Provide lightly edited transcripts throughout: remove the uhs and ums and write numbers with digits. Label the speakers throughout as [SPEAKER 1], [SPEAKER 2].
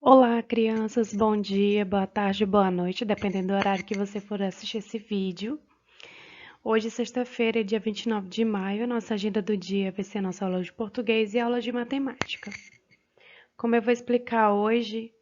[SPEAKER 1] Olá, crianças, bom dia, boa tarde, boa noite, dependendo do horário que você for assistir esse vídeo. Hoje, sexta-feira, dia 29 de maio, a nossa agenda do dia vai ser a nossa aula de português e aula de matemática. Como eu vou explicar hoje,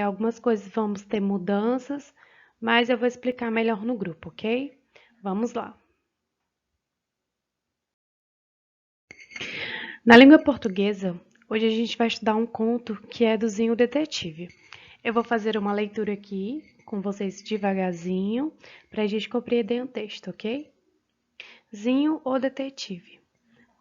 [SPEAKER 1] algumas coisas vamos ter mudanças, mas eu vou explicar melhor no grupo, ok? Vamos lá. Na língua portuguesa, hoje a gente vai estudar um conto que é do Zinho Detetive. Eu vou fazer uma leitura aqui com vocês devagarzinho para a gente compreender o texto, ok? Zinho, o detetive.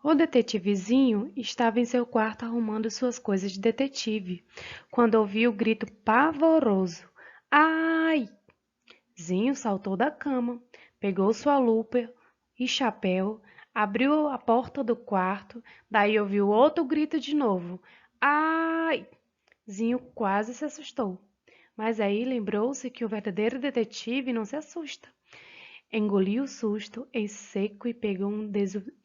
[SPEAKER 1] O detetivezinho estava em seu quarto arrumando suas coisas de detetive, quando ouviu o grito pavoroso. Ai! Zinho saltou da cama, pegou sua lupa e chapéu, abriu a porta do quarto, daí ouviu outro grito de novo. Ai! Zinho quase se assustou, mas aí lembrou-se que o verdadeiro detetive não se assusta. Engoliu o susto em seco e pegou um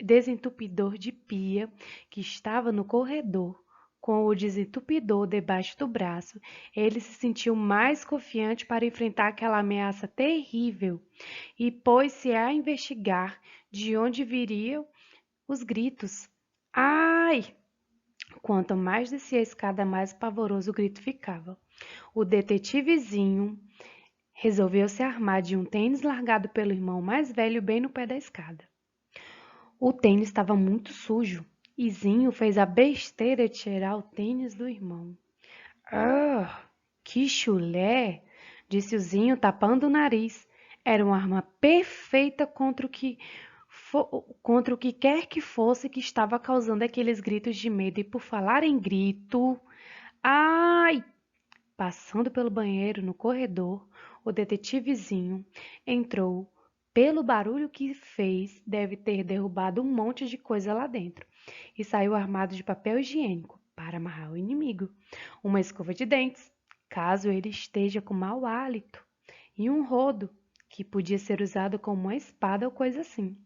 [SPEAKER 1] desentupidor de pia que estava no corredor. Com o desentupidor debaixo do braço, ele se sentiu mais confiante para enfrentar aquela ameaça terrível e pôs-se a investigar de onde viriam os gritos. Ai! Quanto mais descia a escada, mais pavoroso o grito ficava. O detetivezinho resolveu se armar de um tênis largado pelo irmão mais velho bem no pé da escada. O tênis estava muito sujo e Zinho fez a besteira de tirar o tênis do irmão. Ah, que chulé! Disse o Zinho, tapando o nariz. Era uma arma perfeita contra o que quer que fosse que estava causando aqueles gritos de medo. E por falar em grito, ai! Passando pelo banheiro no corredor, o detetivezinho entrou. Pelo barulho que fez, deve ter derrubado um monte de coisa lá dentro. E saiu armado de papel higiênico para amarrar o inimigo, uma escova de dentes, caso ele esteja com mau hálito, e um rodo, que podia ser usado como uma espada ou coisa assim.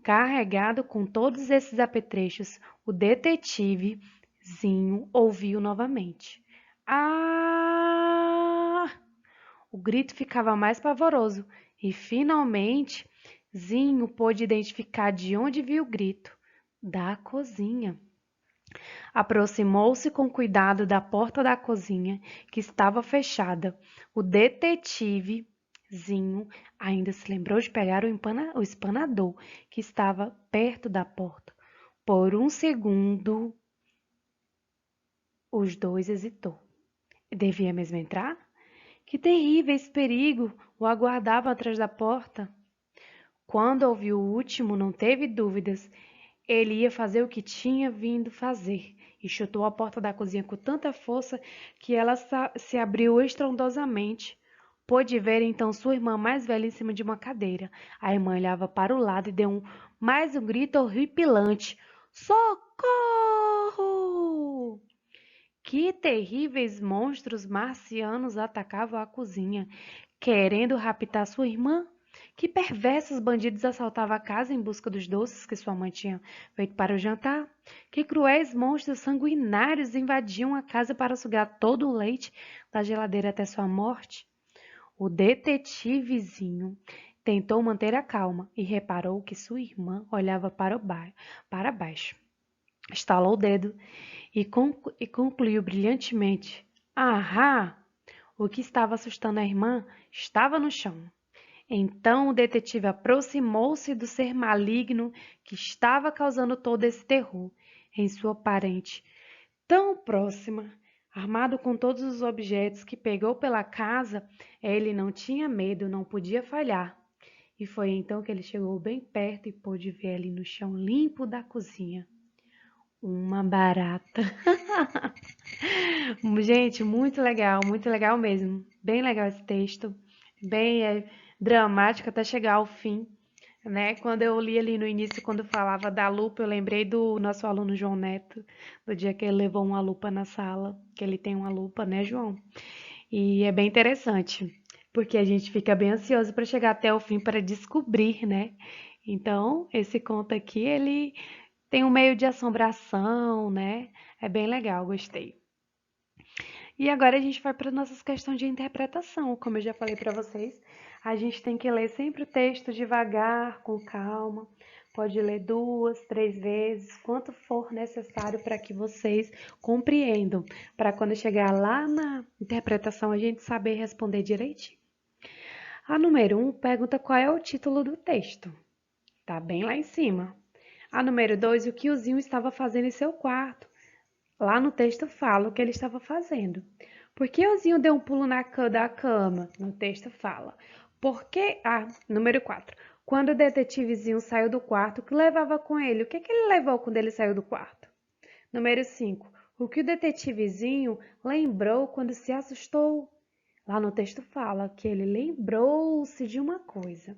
[SPEAKER 1] Carregado com todos esses apetrechos, o detetivezinho ouviu novamente. Ah! O grito ficava mais pavoroso e, finalmente, Zinho pôde identificar de onde viu o grito. Da cozinha. Aproximou-se com cuidado da porta da cozinha, que estava fechada. O detetivezinho ainda se lembrou de pegar o espanador, que estava perto da porta. Por um segundo, os dois hesitou. Devia mesmo entrar? Que terríveis perigo o aguardavam atrás da porta. Quando ouviu o último, não teve dúvidas. Ele ia fazer o que tinha vindo fazer e chutou a porta da cozinha com tanta força que ela se abriu estrondosamente. Pôde ver então sua irmã mais velha em cima de uma cadeira. A irmã olhava para o lado e deu mais um grito horripilante. Socorro! Que terríveis monstros marcianos atacavam a cozinha, querendo raptar sua irmã? Que perversos bandidos assaltavam a casa em busca dos doces que sua mãe tinha feito para o jantar? Que cruéis monstros sanguinários invadiam a casa para sugar todo o leite da geladeira até sua morte? O detetivezinho tentou manter a calma e reparou que sua irmã olhava para baixo. Estalou o dedo e concluiu brilhantemente. Ahá! O que estava assustando a irmã estava no chão. Então o detetive aproximou-se do ser maligno que estava causando todo esse terror em sua parente, tão próxima. Armado com todos os objetos que pegou pela casa, ele não tinha medo, não podia falhar. E foi então que ele chegou bem perto e pôde ver ali no chão limpo da cozinha uma barata. Gente, muito legal mesmo. Bem legal esse texto, bem dramático até chegar ao fim, né? Quando eu li ali no início, quando falava da lupa, eu lembrei do nosso aluno João Neto, do dia que ele levou uma lupa na sala, que ele tem uma lupa, né, João? E é bem interessante, porque a gente fica bem ansioso para chegar até o fim para descobrir, né? Então, esse conto aqui, ele tem um meio de assombração, né? É bem legal, gostei. E agora a gente vai para nossas questões de interpretação. Como eu já falei para vocês, a gente tem que ler sempre o texto devagar, com calma. Pode ler 2, 3 vezes, quanto for necessário para que vocês compreendam, para quando chegar lá na interpretação a gente saber responder direitinho. A número 1 pergunta qual é o título do texto. Tá bem lá em cima. A número 2, o que o Zinho estava fazendo em seu quarto. Lá no texto fala o que ele estava fazendo. Por que o Zinho deu um pulo da cama? No texto fala. Por que... número 4. Quando o detetivezinho saiu do quarto, o que levava com ele? O que ele levou quando ele saiu do quarto? Número 5. O que o detetivezinho lembrou quando se assustou? Lá no texto fala que ele lembrou-se de uma coisa.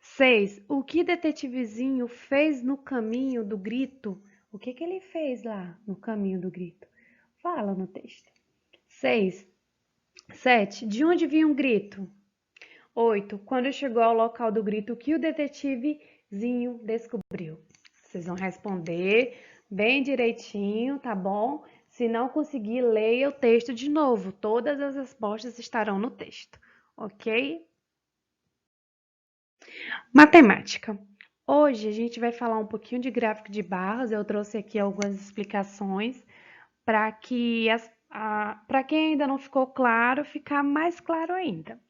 [SPEAKER 1] 6. O que o detetivezinho fez no caminho do grito? O que ele fez lá no caminho do grito? Fala no texto. 6. 7. De onde vinha um grito? 8. Quando chegou ao local do grito, o que o detetivezinho descobriu? Vocês vão responder bem direitinho, tá bom? Se não conseguir, leia o texto de novo. Todas as respostas estarão no texto, ok? Matemática. Hoje a gente vai falar um pouquinho de gráfico de barras. Eu trouxe aqui algumas explicações para que para quem ainda não ficou claro, ficar mais claro ainda.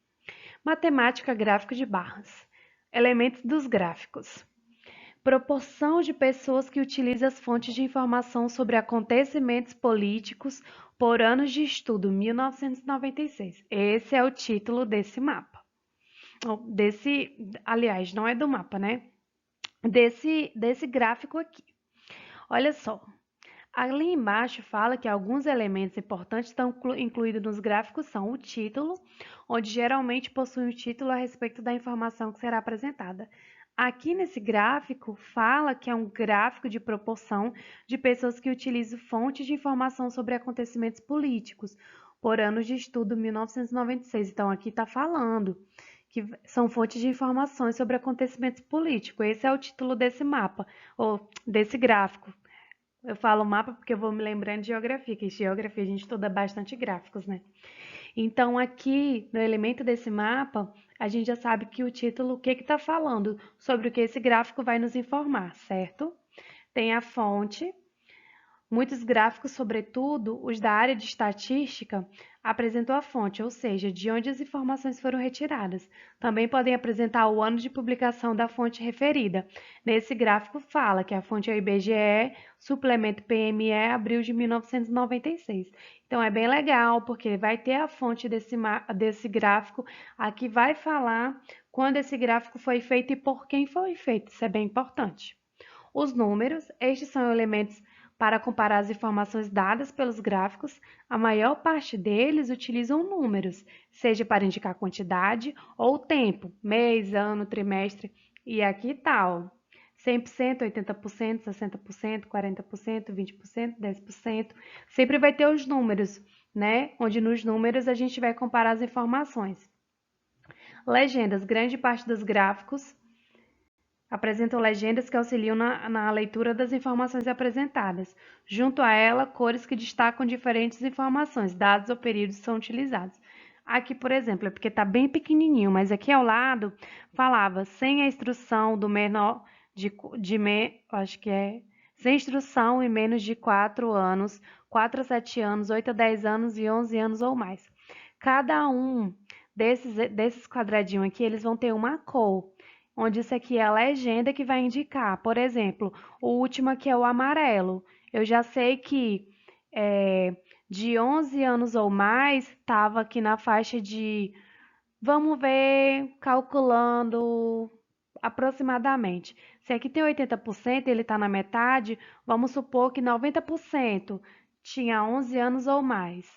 [SPEAKER 1] Matemática, gráfico de barras. Elementos dos gráficos. Proporção de pessoas que utilizam as fontes de informação sobre acontecimentos políticos por anos de estudo, 1996. Esse é o título desse mapa. Aliás, não é do mapa, né? Desse gráfico aqui. Olha só, ali embaixo fala que alguns elementos importantes estão incluídos nos gráficos são o título, onde geralmente possui um título a respeito da informação que será apresentada. Aqui nesse gráfico fala que é um gráfico de proporção de pessoas que utilizam fontes de informação sobre acontecimentos políticos por anos de estudo 1996. Então aqui está falando que são fontes de informações sobre acontecimentos políticos. Esse é o título desse mapa, ou desse gráfico. Eu falo mapa porque eu vou me lembrando de geografia, que em geografia a gente estuda bastante gráficos, né? Então, aqui no elemento desse mapa, a gente já sabe que o título, o que está falando, sobre o que esse gráfico vai nos informar, certo? Tem a fonte. Muitos gráficos, sobretudo os da área de estatística, apresentam a fonte, ou seja, de onde as informações foram retiradas. Também podem apresentar o ano de publicação da fonte referida. Nesse gráfico fala que a fonte é o IBGE, suplemento PME, abril de 1996. Então, é bem legal, porque vai ter a fonte desse gráfico, aqui vai falar quando esse gráfico foi feito e por quem foi feito. Isso é bem importante. Os números, estes são elementos para comparar as informações dadas pelos gráficos. A maior parte deles utilizam números, seja para indicar quantidade ou tempo, mês, ano, trimestre, e aqui tal. 100%, 80%, 60%, 40%, 20%, 10%. Sempre vai ter os números, né? Onde nos números a gente vai comparar as informações. Legendas, grande parte dos gráficos apresentam legendas que auxiliam na leitura das informações apresentadas. Junto a ela, cores que destacam diferentes informações, dados ou períodos são utilizados. Aqui, por exemplo, é porque está bem pequenininho, mas aqui ao lado falava sem a instrução do menor acho que é sem instrução em menos de 4 anos, 4 a 7 anos, 8 a 10 anos e 11 anos ou mais. Cada um desses quadradinhos aqui, eles vão ter uma cor onde isso aqui é a legenda que vai indicar. Por exemplo, o último aqui é o amarelo. Eu já sei que de 11 anos ou mais estava aqui na faixa de, vamos ver, calculando aproximadamente. Se aqui tem 80%, ele está na metade, vamos supor que 90% tinha 11 anos ou mais.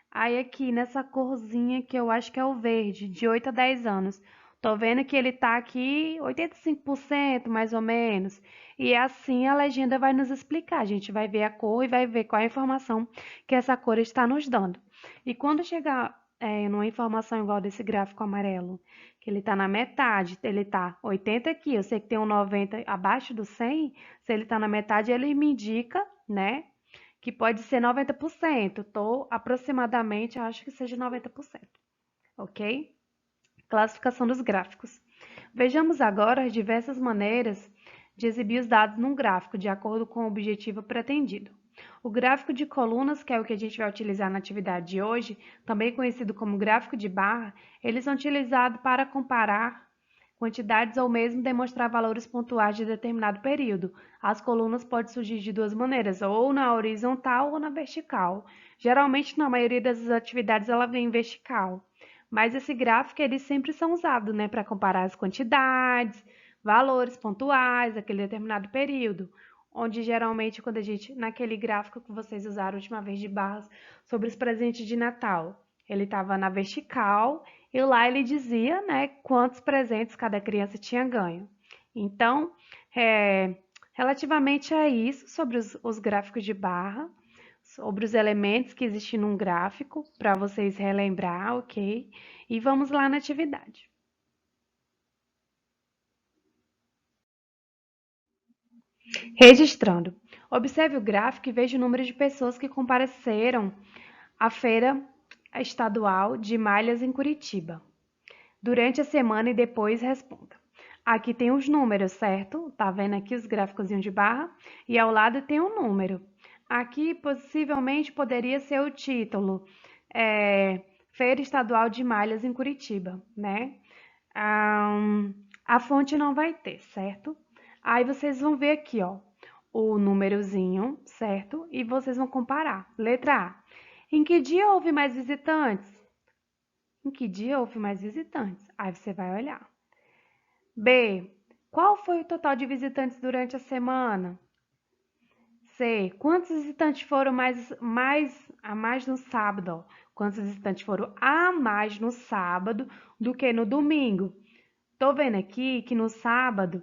[SPEAKER 1] Aí aqui nessa corzinha que eu acho que é o verde, de 8 a 10 anos. Tô vendo que ele tá aqui 85% mais ou menos. E assim a legenda vai nos explicar. A gente vai ver a cor e vai ver qual é a informação que essa cor está nos dando. E quando chegar numa informação igual desse gráfico amarelo, que ele tá na metade, ele tá 80 aqui, eu sei que tem um 90 abaixo do 100, se ele tá na metade, ele me indica, né? que pode ser 90%. Tô aproximadamente, acho que seja 90%, ok? Classificação dos gráficos. Vejamos agora as diversas maneiras de exibir os dados num gráfico, de acordo com o objetivo pretendido. O gráfico de colunas, que é o que a gente vai utilizar na atividade de hoje, também conhecido como gráfico de barra, eles são utilizados para comparar quantidades ou mesmo demonstrar valores pontuais de determinado período. As colunas podem surgir de duas maneiras, ou na horizontal ou na vertical. Geralmente, na maioria das atividades, ela vem em vertical. Mas esse gráfico, eles sempre são usados, né, para comparar as quantidades, valores pontuais daquele determinado período. Onde geralmente, quando a gente, naquele gráfico que vocês usaram a última vez de barras sobre os presentes de Natal, ele estava na vertical e lá ele dizia, né, quantos presentes cada criança tinha ganho. Então, relativamente a isso, sobre os gráficos de barra, sobre os elementos que existem num gráfico, para vocês relembrar, ok? E vamos lá na atividade. Registrando. Observe o gráfico e veja o número de pessoas que compareceram à feira estadual de malhas em Curitiba durante a semana e depois responda. Aqui tem os números, certo? Tá vendo aqui os gráficos de barra? E ao lado tem um número. Aqui possivelmente poderia ser o título, Feira Estadual de Malhas em Curitiba, né? A fonte não vai ter, certo? Aí vocês vão ver aqui, ó, o númerozinho, certo? E vocês vão comparar. Letra A. Em que dia houve mais visitantes? Em que dia houve mais visitantes? Aí você vai olhar. B. Qual foi o total de visitantes durante a semana? C. Quantos visitantes foram a mais no sábado? Quantos visitantes foram a mais no sábado do que no domingo? Tô vendo aqui que no sábado,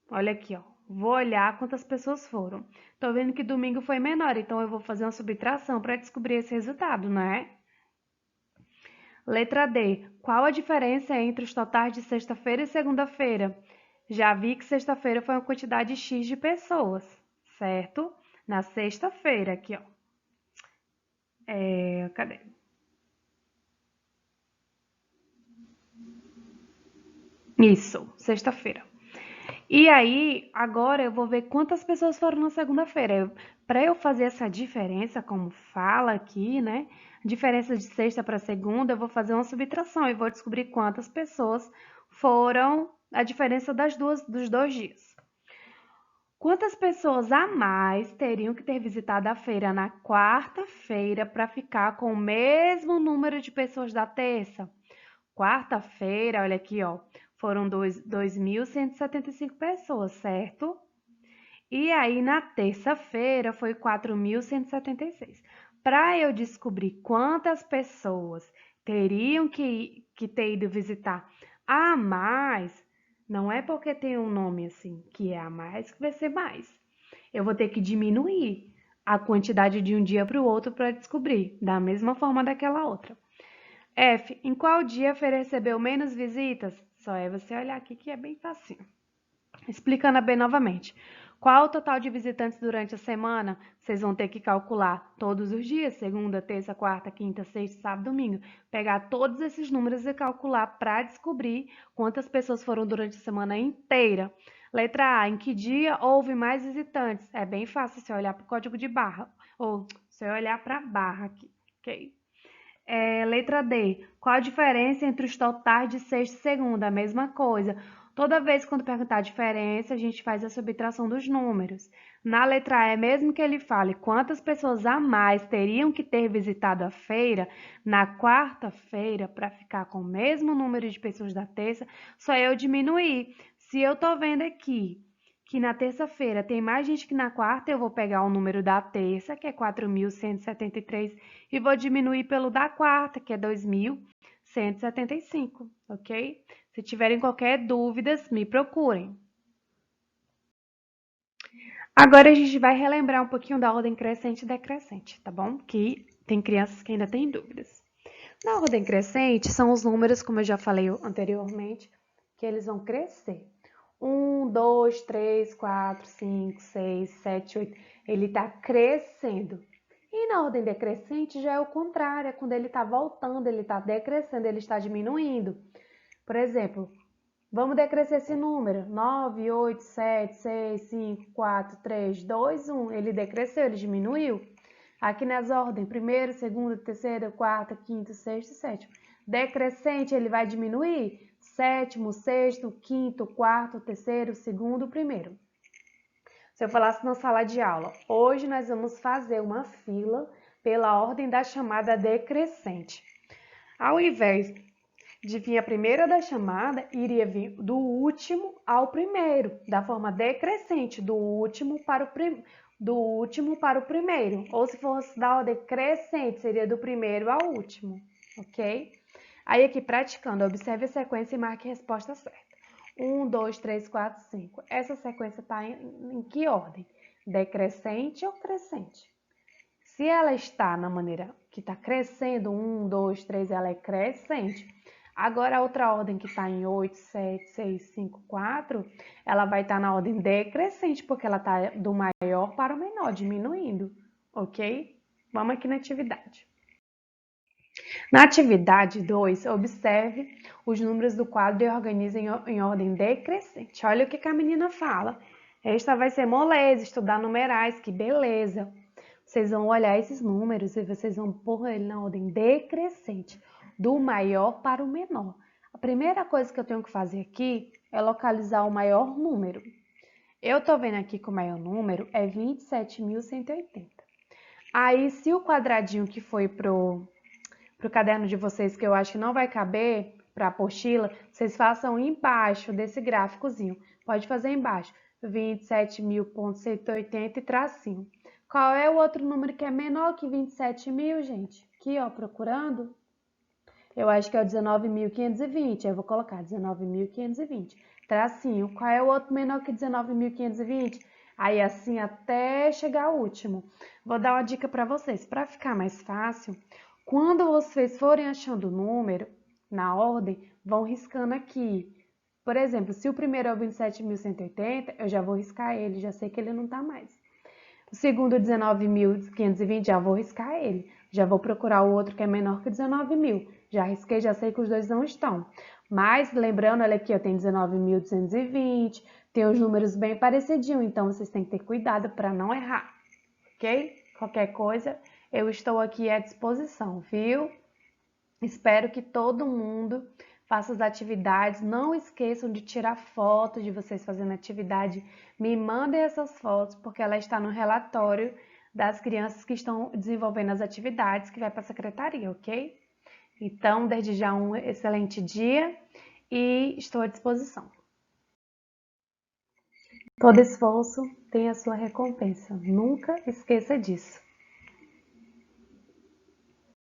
[SPEAKER 1] olha aqui, ó. Vou olhar quantas pessoas foram. Tô vendo que domingo foi menor, então eu vou fazer uma subtração para descobrir esse resultado, não é? Letra D. Qual a diferença entre os totais de sexta-feira e segunda-feira? Já vi que sexta-feira foi uma quantidade X de pessoas, certo? Na sexta-feira, aqui, ó. Cadê? Isso, sexta-feira. E aí, agora eu vou ver quantas pessoas foram na segunda-feira. Para eu fazer essa diferença, como fala aqui, né? Diferença de sexta para segunda, eu vou fazer uma subtração e vou descobrir quantas pessoas foram a diferença dos 2 dias. Quantas pessoas a mais teriam que ter visitado a feira na quarta-feira para ficar com o mesmo número de pessoas da terça? Quarta-feira, olha aqui, ó, foram 2.175 pessoas, certo? E aí, na terça-feira, foi 4.176. Para eu descobrir quantas pessoas teriam que ter ido visitar a mais, não é porque tem um nome assim, que é a mais, que vai ser mais. Eu vou ter que diminuir a quantidade de um dia para o outro para descobrir, da mesma forma daquela outra. F. Em qual dia a feira recebeu menos visitas? Só é você olhar aqui que é bem fácil. Explicando bem novamente. Qual o total de visitantes durante a semana? Vocês vão ter que calcular todos os dias, segunda, terça, quarta, quinta, sexta, sábado, domingo. Pegar todos esses números e calcular para descobrir quantas pessoas foram durante a semana inteira. Letra A. Em que dia houve mais visitantes? É bem fácil você olhar para o código de barra. Ou você olhar para a barra aqui, ok? Letra D. Qual a diferença entre os totais de sexta e segunda? A mesma coisa. Toda vez quando perguntar a diferença, a gente faz a subtração dos números. Na letra A, mesmo que ele fale quantas pessoas a mais teriam que ter visitado a feira na quarta-feira para ficar com o mesmo número de pessoas da terça, só eu diminuir. Se eu tô vendo aqui que na terça-feira tem mais gente que na quarta, eu vou pegar o número da terça, que é 4.173, e vou diminuir pelo da quarta, que é 2.175, ok? Se tiverem qualquer dúvida, me procurem. Agora a gente vai relembrar um pouquinho da ordem crescente e decrescente, tá bom? Que tem crianças que ainda têm dúvidas. Na ordem crescente, são os números, como eu já falei anteriormente, que eles vão crescer. 1, 2, 3, 4, 5, 6, 7, 8. Ele está crescendo. E na ordem decrescente já é o contrário, é quando ele está voltando, ele está decrescendo, ele está diminuindo. Por exemplo, vamos decrescer esse número, 9, 8, 7, 6, 5, 4, 3, 2, 1. Ele decresceu, ele diminuiu. Aqui nas ordens, primeiro, segundo, terceiro, quarto, quinto, sexto, sétimo. Decrescente, ele vai diminuir. Sétimo, sexto, quinto, quarto, terceiro, segundo, primeiro. Se eu falasse na sala de aula, hoje nós vamos fazer uma fila pela ordem da chamada decrescente. Ao invés de vir a primeira da chamada, iria vir do último ao primeiro, da forma decrescente, do último para o primeiro. Ou se fosse da ordem crescente, seria do primeiro ao último, ok? Aí aqui praticando, observe a sequência e marque a resposta certa. 1, 2, 3, 4, 5. Essa sequência está em que ordem? Decrescente ou crescente? Se ela está na maneira que está crescendo, 1, 2, 3, ela é crescente. Agora, a outra ordem que está em 8, 7, 6, 5, 4, ela vai estar na ordem decrescente, porque ela está do maior para o menor, diminuindo, ok? Vamos aqui na atividade. Na atividade 2, observe os números do quadro e organize em ordem decrescente. Olha o que a menina fala. Esta vai ser moleza, estudar numerais, que beleza. Vocês vão olhar esses números e vocês vão pôr ele na ordem decrescente, do maior para o menor. A primeira coisa que eu tenho que fazer aqui é localizar o maior número. Eu estou vendo aqui que o maior número é 27.180. Aí, se o quadradinho que foi pro caderno de vocês, que eu acho que não vai caber para a apostila, vocês façam embaixo desse gráficozinho. Pode fazer embaixo, 27.180 e tracinho. Qual é o outro número que é menor que 27.000, gente? Aqui, ó, procurando. Eu acho que é o 19.520. Eu vou colocar 19.520. Tracinho. Qual é o outro menor que 19.520? Aí, assim, até chegar ao último. Vou dar uma dica para vocês. Para ficar mais fácil, quando vocês forem achando o número na ordem, vão riscando aqui. Por exemplo, se o primeiro é o 27.180, eu já vou riscar ele, já sei que ele não está mais. O segundo, 19.520, já vou riscar ele. Já vou procurar o outro que é menor que 19.000. Já risquei, já sei que os dois não estão. Mas, lembrando, olha aqui, eu tenho 19.220, tem os números bem parecidinhos, então vocês têm que ter cuidado para não errar, ok? Qualquer coisa, eu estou aqui à disposição, viu? Espero que todo mundo faça as atividades. Não esqueçam de tirar foto de vocês fazendo atividade. Me mandem essas fotos, porque ela está no relatório das crianças que estão desenvolvendo as atividades, que vai para a secretaria, ok? Então, desde já, um excelente dia e estou à disposição. Todo esforço tem a sua recompensa. Nunca esqueça disso.